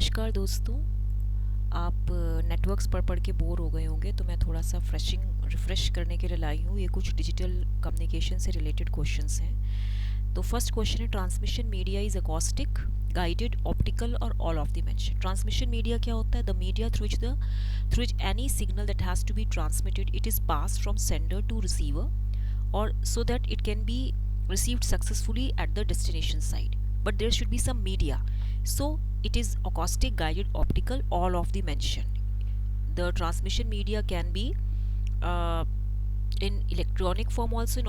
नमस्कार दोस्तों। आप नेटवर्क्स पढ़ के बोर हो गए होंगे, तो मैं थोड़ा सा रिफ़्रेश करने के लिए लाई हूँ। ये कुछ डिजिटल कम्युनिकेशन से रिलेटेड क्वेश्चंस हैं। तो फर्स्ट क्वेश्चन है, transmission media is acoustic, guided, optical और all of the mention. Transmission media क्या होता है? The media through which any signal that has to be transmitted, it is passed from sender to receiver, or so that it can be received successfully at the destination side. But there should be some media. So it is acoustic, guided, optical, all of the mentioned. The transmission media can be uh, in electronic form also, in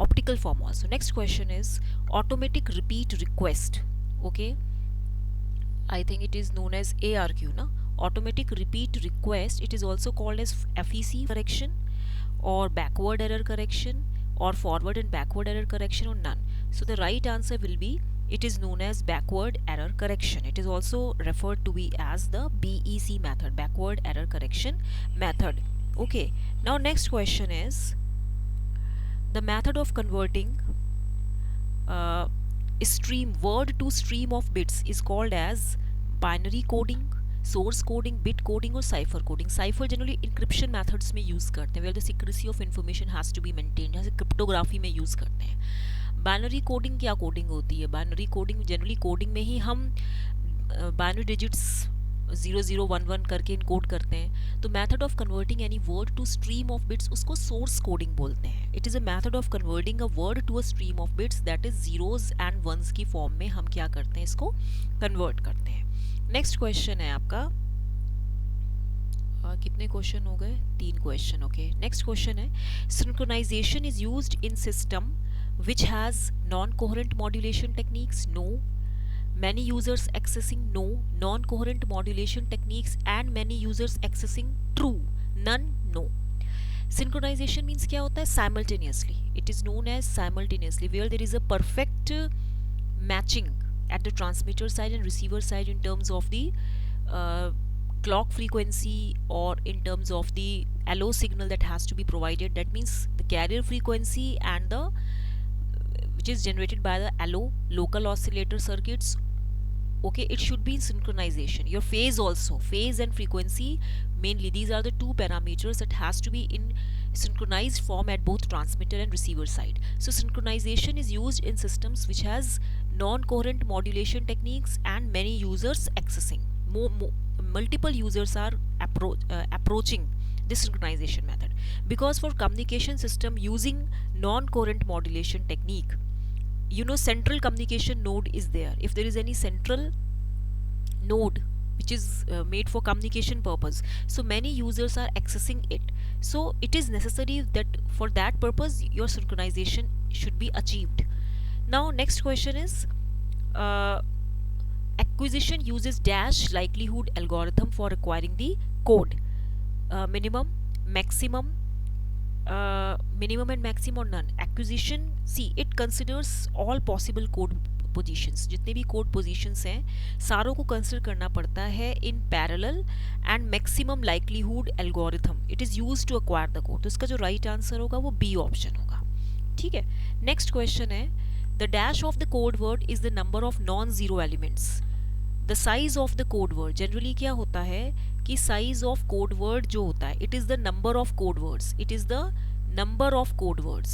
optical form also. Next question is automatic repeat request. Okay, I think it is known as ARQ, na? Automatic repeat request. It is also called as FEC correction, or backward error correction, or forward and backward error correction, or none. So the right answer will be, it is known as backward error correction. It is also referred to be as the BEC method, backward error correction method. Okay, now next question is the method of converting uh, stream word to stream of bits is called as binary coding, source coding, bit coding और cipher coding. Cipher generally encryption methods में use करते हैं, where the secrecy of information has to be maintained, जैसे cryptography में use करते हैं. Binary coding क्या coding होती है? बाइनरी कोडिंग जनरली कोडिंग में ही हम बाइनरी डिजिट्स 0011 करके इनकोड करते हैं. तो method of converting any word to stream of bits, उसको सोर्स कोडिंग बोलते हैं. It is a method of converting a word to a stream of bits, that is zeros and ones की form में हम क्या करते हैं, इसको कन्वर्ट करते हैं. नेक्स्ट क्वेश्चन है आपका, कितने क्वेश्चन हो गए? 3 क्वेश्चन. ओके, नेक्स्ट क्वेश्चन है, synchronisation is used in system which has non-coherent modulation techniques? No. Many users accessing? No. Non-coherent modulation techniques and many users accessing? True. None? No. Synchronization means क्या होता है? Simultaneously. It is known as simultaneously, where there is a perfect matching at the transmitter side and receiver side in terms of the clock frequency, or in terms of the LO signal that has to be provided. That means the carrier frequency and the which is generated by the LO, local oscillator circuits. Okay, it should be in synchronization. Your phase also, phase and frequency mainly, these are the two parameters that has to be in synchronized form at both transmitter and receiver side. So synchronization is used in systems which has non-coherent modulation techniques and many users accessing. Multiple users are approaching this synchronization method, because for communication system using non-coherent modulation technique, you know, central communication node is there. If there is any central node which is made for communication purpose, so many users are accessing it. So it is necessary that for that purpose your synchronization should be achieved. Now next question is, acquisition uses dash likelihood algorithm for acquiring the code. Minimum, maximum, minimum and maximum, or none. Acquisition, see, it considers all possible code positions. जितने भी code positions हैं सारों को consider करना पड़ता है in parallel, and maximum likelihood algorithm it is used to acquire the code. तो इसका जो right answer होगा वो B option होगा. ठीक है. Next question है, the dash of the code word is the number of non-zero elements. The size of the code word, generally क्या होता है कि size of code word जो होता है, it is the number of code words. It is the number of code words.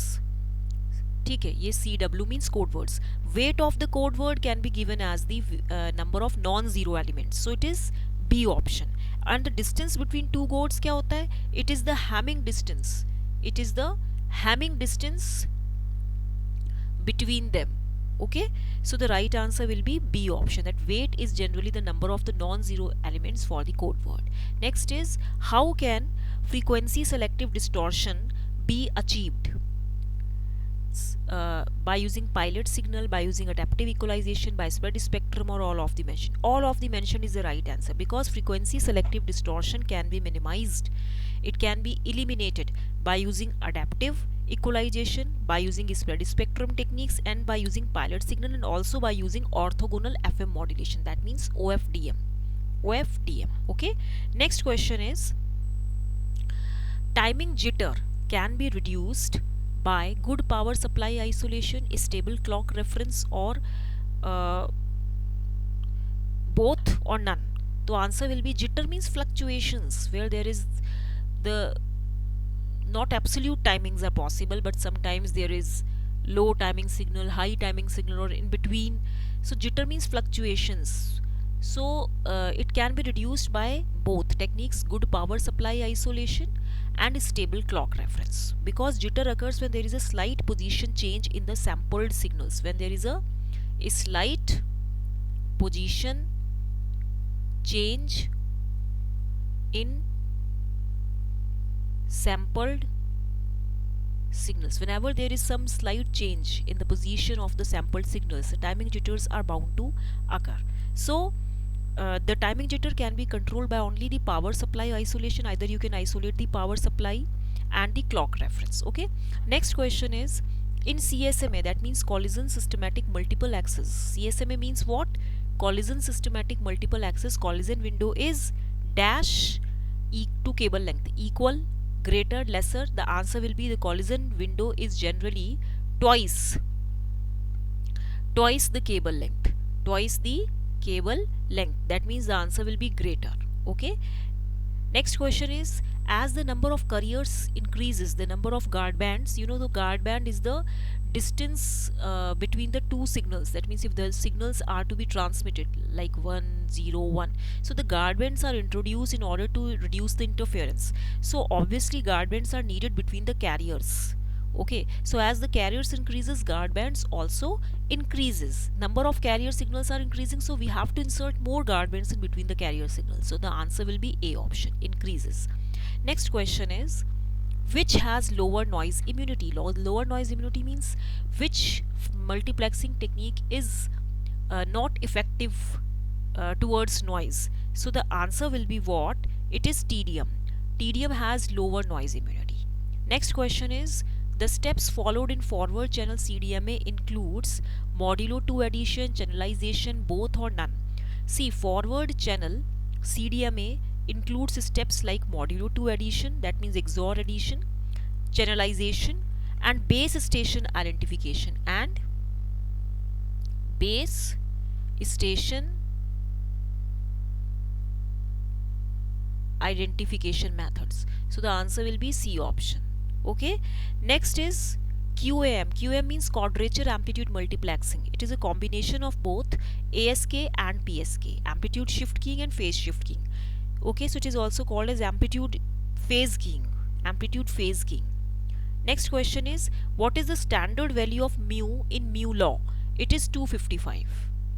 ठीक है, ये CW means code words. Weight of the code word can be given as the number of non-zero elements. So it is B option. And the distance between two codes क्या होता है? It is the Hamming distance. It is the Hamming distance between them. Okay, so the right answer will be B option, that weight is generally the number of the non-zero elements for the code word. Next is, how can frequency selective distortion be achieved? By using pilot signal, by using adaptive equalization, by spread spectrum, or all of the mentioned. All of the mentioned is the right answer, because frequency selective distortion can be minimized, it can be eliminated by using adaptive equalization, by using spread spectrum techniques, and by using pilot signal, and also by using orthogonal FM modulation, that means OFDM. Okay, next question is, timing jitter can be reduced by good power supply isolation, stable clock reference, or both or none? The answer will be jitter means fluctuations where there is the not absolute timings are possible, but sometimes there is low timing signal, high timing signal, or in between. So jitter means fluctuations. So it can be reduced by both techniques: good power supply isolation and stable clock reference, because jitter occurs when there is a slight position change in the sampled signals. When there is a slight position change in sampled signals, whenever there is some slight change in the position of the sampled signals, the timing jitters are bound to occur. So the timing jitter can be controlled by only the power supply isolation. Either you can isolate the power supply and the clock reference. Okay, next question is, in CSMA, that means collision systematic multiple access. CSMA means what? Collision systematic multiple access. Collision window is dash to cable length, equal, greater, lesser. The answer will be the collision window is generally twice the cable length, that means the answer will be greater. Okay, next question is, as the number of carriers increases, the number of guard bands, you know, the guard band is the distance between the two signals. That means if the signals are to be transmitted like 1 0 1, so the guard bands are introduced in order to reduce the interference. So obviously guard bands are needed between the carriers. Okay, so as the carriers increases, guard bands also increases. Number of carrier signals are increasing, so we have to insert more guard bands in between the carrier signals. So the answer will be A option, increases. Next question is, which has lower noise immunity? Lower noise immunity means which multiplexing technique is not effective towards noise. So the answer will be what? It is TDM. TDM has lower noise immunity. Next question is, the steps followed in forward channel CDMA includes modulo 2 addition, channelization, both or none. See, forward channel CDMA includes steps like modulo 2 addition, that means XOR addition, channelization, and base station identification and base station identification methods. So the answer will be C option. Okay, next is QAM. QAM means quadrature amplitude multiplexing. It is a combination of both ASK and PSK, amplitude shift keying and phase shift keying. Okay, so it is also called as amplitude phase keying. Next question is, what is the standard value of mu in mu law? It is 255.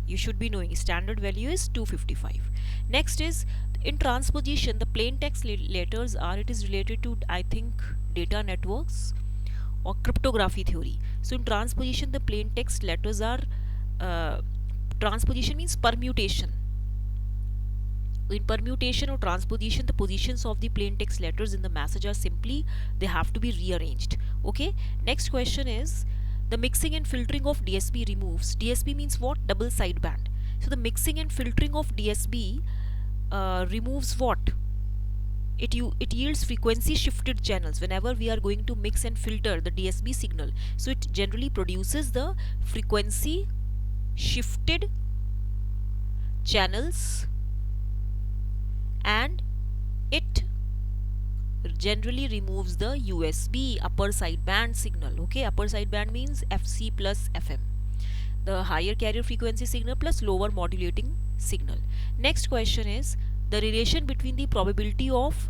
You should be knowing standard value is 255. Next is, in transposition, the plain text letters are, it is related to, I think, data networks or cryptography theory. So in transposition, the plain text letters are, transposition means permutation. In permutation or transposition, the positions of the plain text letters in the message are simply, they have to be rearranged. Okay, next question is, the mixing and filtering of DSP removes. DSP means what? Double sideband. So the mixing and filtering of DSP removes what? It yields frequency shifted channels whenever we are going to mix and filter the DSP signal. So it generally produces the frequency shifted channels, and it generally removes the USB upper sideband signal. Okay, upper sideband means FC plus FM, the higher carrier frequency signal plus lower modulating signal. Next question is, the relation between the probability of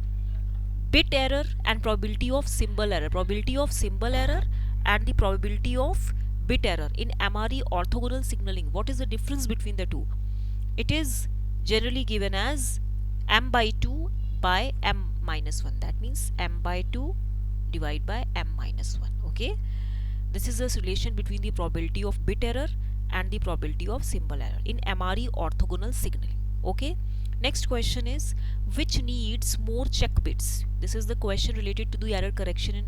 bit error and probability of symbol error. Probability of symbol error and the probability of bit error in MRE orthogonal signaling. What is the difference between the two? It is generally given as m by 2 by m minus 1. That means m by 2 divided by m minus 1. Okay, this is the relation between the probability of bit error and the probability of symbol error in MRE orthogonal signaling. Okay, next question is, which needs more check bits? This is the question related to the error correction in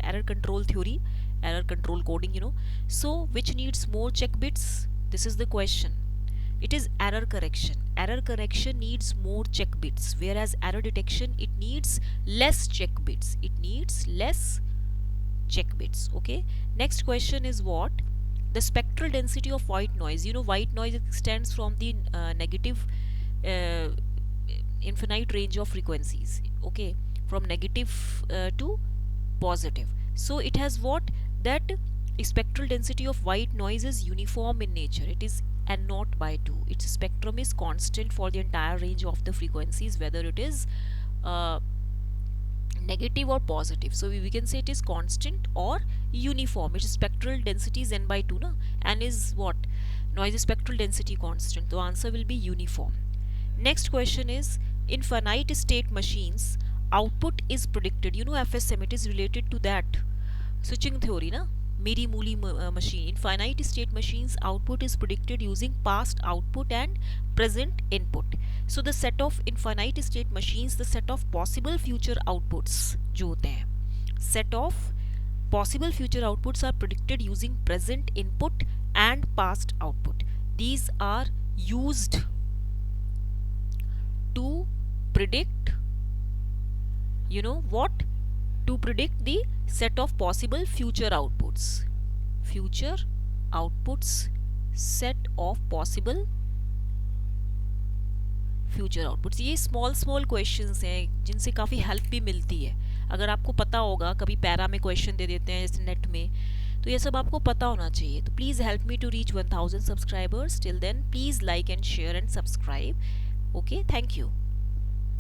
error control theory, error control coding, you know. So which needs more check bits? This is the question. It is error correction. Error correction needs more check bits, whereas error detection, it needs less check bits. Okay, next question is what? The spectral density of white noise, you know, white noise extends from the negative uh, infinite range of frequencies, okay, from negative to positive. So it has what, that spectral density of white noise is uniform in nature. It is n naught by 2. Its spectrum is constant for the entire range of the frequencies, whether it is uh, negative or positive. So we can say it is constant or uniform. Its spectral density is n by 2 na, and is what, noise spectral density constant. The answer will be uniform. Next question is, in finite state machines output is predicted. You know, FSM, it is related to that switching theory na, Miri Mooley machine. In finite state machines output is predicted using past output and present input. So the set of infinite state machines, the set of possible future outputs जो होते हैं, set of possible future outputs are predicted using present input and past output. These are used to predict, you know what, to predict the set of possible future outputs. Future outputs, set of possible future outputs. ये small small questions हैं जिनसे काफ़ी help भी मिलती है. अगर आपको पता होगा, कभी पैरा में क्वेश्चन दे देते हैं जैसे नेट में, तो ये सब आपको पता होना चाहिए. तो please help me to reach 1000 subscribers. Till then please like and share and subscribe. Okay, thank you.